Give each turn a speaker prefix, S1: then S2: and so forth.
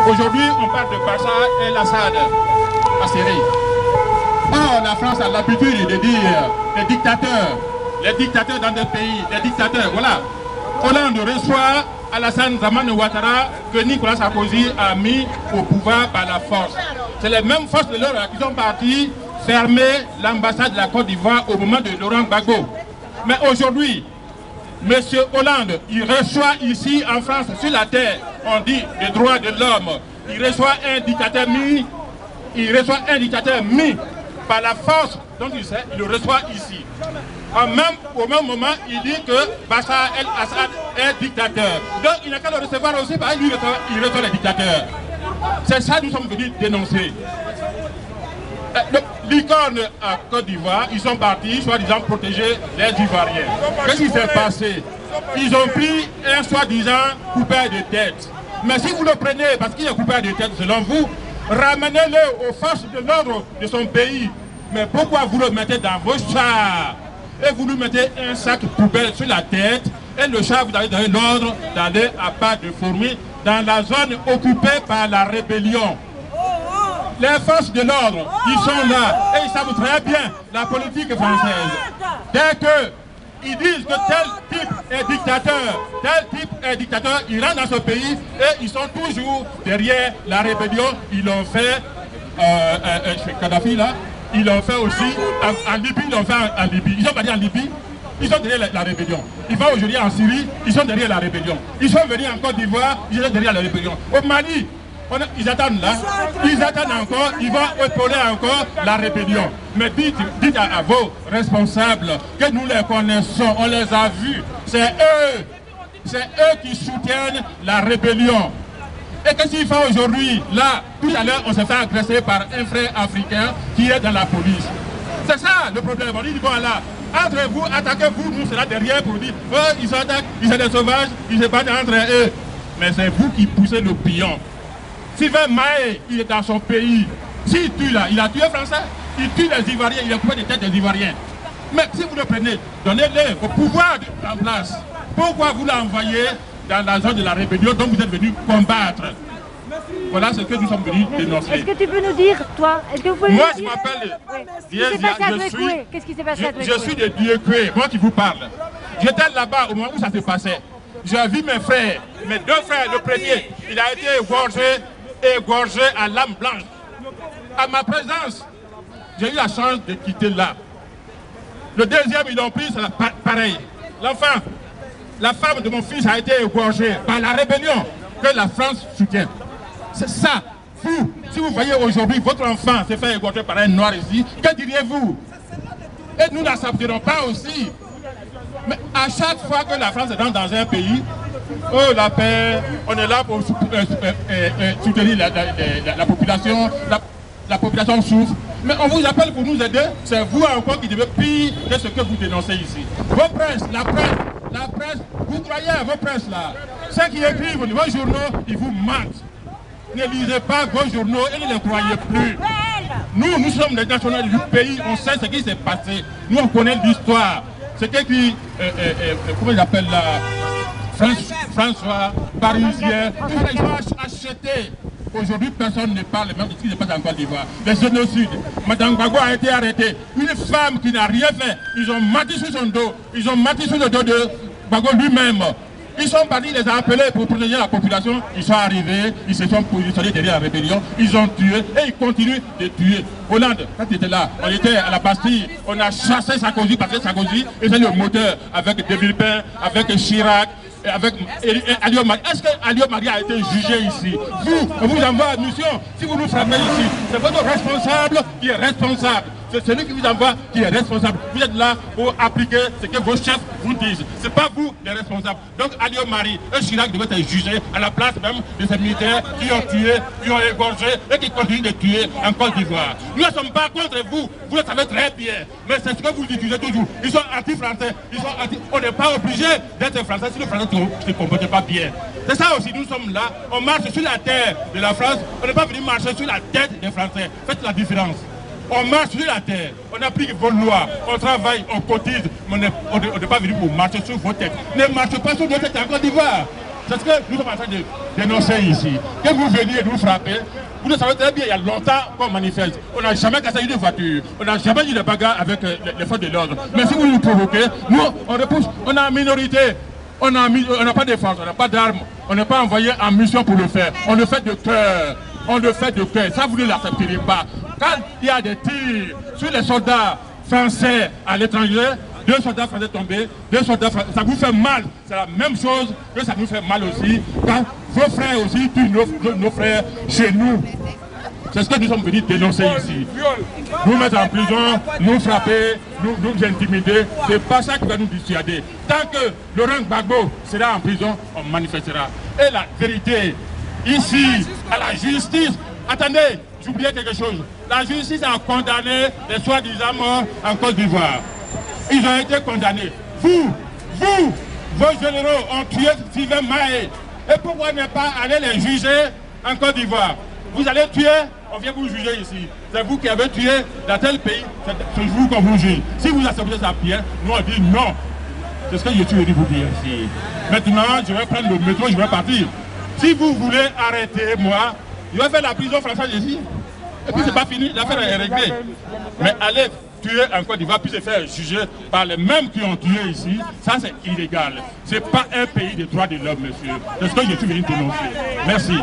S1: Aujourd'hui, on parle de Bachar el-Assad à Syrie. Or, la France a l'habitude de dire les dictateurs dans des pays, les dictateurs, voilà. Hollande reçoit Alassane Dramane Ouattara que Nicolas Sarkozy a mis au pouvoir par la force. C'est les mêmes forces de l'ordre qui sont parties fermer l'ambassade de la Côte d'Ivoire au moment de Laurent Gbagbo. Mais aujourd'hui, M. Hollande, il reçoit ici en France, sur la terre, on dit les droits de l'homme, il reçoit un dictateur mis par la force, donc il sait, il le reçoit ici. Au même moment, il dit que Bachar el-Assad est dictateur. Donc il n'a qu'à le recevoir aussi, parce qu'il reçoit les dictateurs. C'est ça que nous sommes venus dénoncer. L'icône à Côte d'Ivoire, ils sont partis, soi-disant, protéger les Ivoiriens. Qu'est-ce qui s'est passé? Ils ont pris un soi-disant coupeur de tête. Mais si vous le prenez, parce qu'il est coupeur de tête selon vous, ramenez-le aux forces de l'ordre de son pays. Mais pourquoi vous le mettez dans vos chars et vous lui mettez un sac poubelle sur la tête et le char, vous avez donné l'ordre d'aller à pas de fourmis dans la zone occupée par la rébellion? Les forces de l'ordre, ils sont là et ils savent très bien la politique française. Dès qu'ils disent que tel type est dictateur, ils rentrent dans ce pays et ils sont toujours derrière la rébellion. Ils l'ont fait, Kadhafi là, ils l'ont fait aussi en Libye, ils l'ont fait en Libye. Ils sont partis en Libye, ils sont derrière la rébellion. Ils vont aujourd'hui en Syrie, ils sont derrière la rébellion. Ils sont venus en Côte d'Ivoire, ils sont derrière la rébellion. Au Mali, ils attendent là, ils attendent encore, ils vont épauler encore la rébellion. Mais dites à vos responsables que nous les connaissons, on les a vus. C'est eux qui soutiennent la rébellion. Et qu'est-ce qu'ils font aujourd'hui? Là, tout à l'heure, on s'est fait agresser par un frère africain qui est dans la police. C'est ça le problème. On dit, bon là, entre vous, attaquez-vous, nous, c'est là derrière pour dire, oh, ils s'attaquent, ils sont des sauvages, ils se battent entre eux. Mais c'est vous qui poussez le pion. Sylvain Maé, il est dans son pays. S'il tue là, il a tué Français, il tue les Ivoiriens, il a coupé des têtes des Ivoiriens. Mais si vous le prenez, donnez-le au pouvoir en place. Pourquoi vous l'envoyez dans la zone de la rébellion dont vous êtes venu combattre? Voilà ce que nous sommes venus dénoncer.
S2: Est-ce que tu peux nous dire, toi, est-ce que vous pouvez
S1: moi,
S2: nous dire...
S1: je m'appelle
S2: Qu'est-ce qui s'est passé à Douékoué?
S1: Je suis de Douékoué, moi qui vous parle. J'étais là-bas au moment où ça se passait. J'ai vu mes frères, mes deux frères. Le premier, il a été égorgé à l'âme blanche. À ma présence, j'ai eu la chance de quitter là. Le deuxième, ils l'ont pris, c'est pareil. L'enfant, la femme de mon fils a été égorgée par la rébellion que la France soutient. C'est ça. Vous, si vous voyez aujourd'hui votre enfant se faire égorger par un noir ici, que diriez-vous? Et nous n'accepterons pas aussi. Mais à chaque fois que la France rentre dans un pays, oh la paix, on est là pour soutenir la population, la population souffre. Mais on vous appelle pour nous aider, c'est vous encore qui devez pire que ce que vous dénoncez ici. Vos presses, la presse, vous croyez à vos presses là. Ceux qui écrivent vos journaux, ils vous mentent. Ne lisez pas vos journaux et ne les croyez plus. Nous sommes les nationaux du pays, on sait ce qui s'est passé. Nous, on connaît l'histoire. C'est qu'écrit, comment ils appellent là, François, Parisien, ils ont acheté. Aujourd'hui, personne ne parle même de ce qui se passe en Côte d'Ivoire. Le génocide. Madame Gbagbo a été arrêtée. Une femme qui n'a rien fait. Ils ont menti sur son dos. Ils ont menti sur le dos de Gbagbo lui-même. Ils sont partis les appeler pour protéger la population. Ils sont arrivés, ils se sont positionnés derrière la rébellion. Ils ont tué et ils continuent de tuer. Hollande, quand il était là, on était à la Bastille. On a chassé Sarkozy parce que Sarkozy était le moteur avec De Villepin, avec Chirac. Avec Alio Marie. Est-ce que Alio Marie a été jugé ici? On vous envoie à mission. Si vous nous frappez ici, c'est votre responsable qui est responsable. C'est celui qui vous envoie qui est responsable. Vous êtes là pour appliquer ce que vos chefs vous disent. Ce n'est pas vous les responsables. Donc Alio Marie et Chirac devaient être jugés à la place même de ces militaires qui ont tué, qui ont égorgé et qui continuent de tuer en Côte d'Ivoire. Nous ne sommes pas contre vous. Vous le savez très bien. Mais c'est ce que vous utilisez toujours. Ils sont anti-français. On n'est pas obligé d'être français si le français ne se comporte pas bien. C'est ça aussi, nous sommes là. On marche sur la terre de la France. On n'est pas venu marcher sur la tête des Français. Faites la différence. On marche sur la terre, on applique vos lois, on travaille, on cotise, mais on n'est pas venu pour marcher sur vos têtes. Ne marchez pas sur nos têtes en Côte d'Ivoire. C'est ce que nous sommes en train de dénoncer ici. Que vous veniez nous frapper, vous le savez très bien, il y a longtemps qu'on manifeste. On n'a jamais cassé une voiture, on n'a jamais eu de bagarre avec les forces de l'ordre. Mais si vous nous provoquez, nous, on repousse, on est en minorité. On n'a pas de force, on n'a pas d'armes, on n'est pas envoyé en mission pour le faire. On le fait de cœur, on le fait de cœur. Ça, vous ne l'accepterez pas. Quand il y a des tirs sur les soldats français à l'étranger, 2 soldats français tombés, 2 soldats français, ça vous fait mal. C'est la même chose que ça nous fait mal aussi. Quand vos frères aussi tuent nos frères chez nous. C'est ce que nous sommes venus dénoncer ici. Nous mettre en prison, nous frapper, nous intimider, c'est pas ça qui va nous dissuader. Tant que Laurent Gbagbo sera en prison, on manifestera. Et la vérité, ici, à la justice, attendez, j'oubliais quelque chose. La justice a condamné les soi-disant morts en Côte d'Ivoire. Ils ont été condamnés. Vos généraux ont tué Sylvain Maé. Et pourquoi ne pas aller les juger en Côte d'Ivoire? Vous allez tuer, on vient vous juger ici. C'est vous qui avez tué dans tel pays, c'est vous qu'on vous juge. Si vous acceptez ça bien, nous on dit non. C'est ce que je suis venu vous dire ici. Maintenant, je vais prendre le métro, je vais partir. Si vous voulez arrêter moi, je vais faire la prison française ici. Et puis c'est pas fini, l'affaire est réglée. Mais allez tuer en Côte d'Ivoire, puis se faire juger par les mêmes qui ont tué ici, ça c'est illégal. C'est pas un pays des droits de l'homme, monsieur. C'est ce que je suis venu dénoncer. Merci.